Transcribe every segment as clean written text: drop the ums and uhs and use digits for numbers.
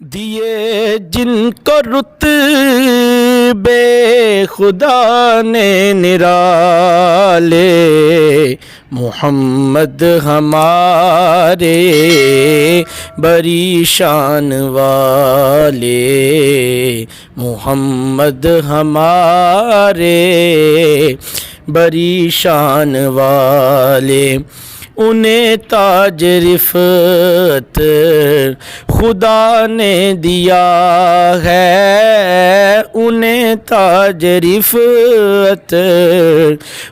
دیے جن کو رتبے خدا نے نرالے، محمد ہمارے بری شان والے، محمد ہمارے بری شان والے، انہیں تاج رفعت خدا نے دیا ہے، انہیں تاج رفعت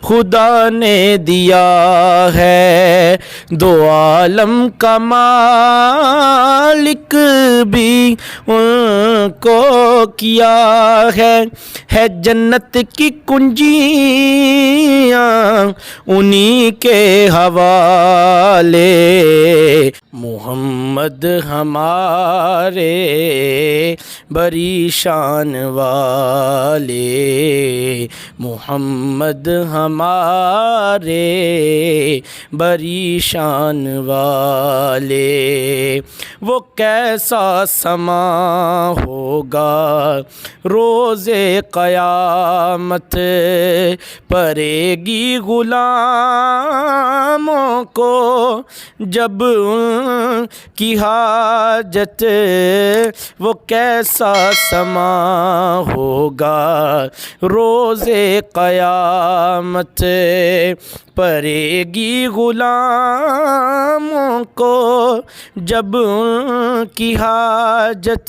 خدا نے دیا ہے، دو عالم کا مالک بھی ان کو کیا ہے جنت کی کنجیاں انہی کے حوالے، محمد ہمارے بری شان والے، محمد ہمارے بری شان والے، وہ کیسا سما ہوگا روز قیامت، پڑے گی غلاموں کو جب ان کی حاجت، وہ کیسا سما ہوگا روز قیامت، پڑے گی غلاموں کو جب ان کی حاجت،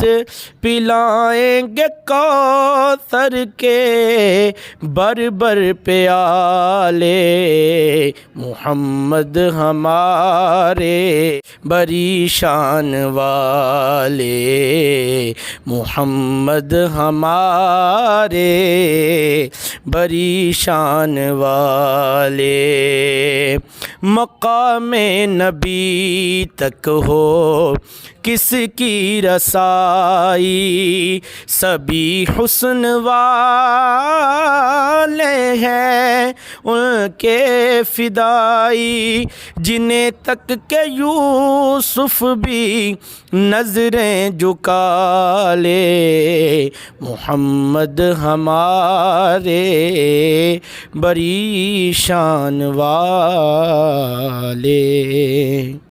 پلائیں گے کوثر کے بر پیالے، محمد ہمارے بری شان والے، محمد ہمارے بری شان والے، مقام نبی تک ہو کس کی رسائی، سبھی حسن والے ہیں ان کے فدائی، جنہیں تک کہ یوسف بھی نظریں جھکا لے، محمد ہمارے بری شان والے۔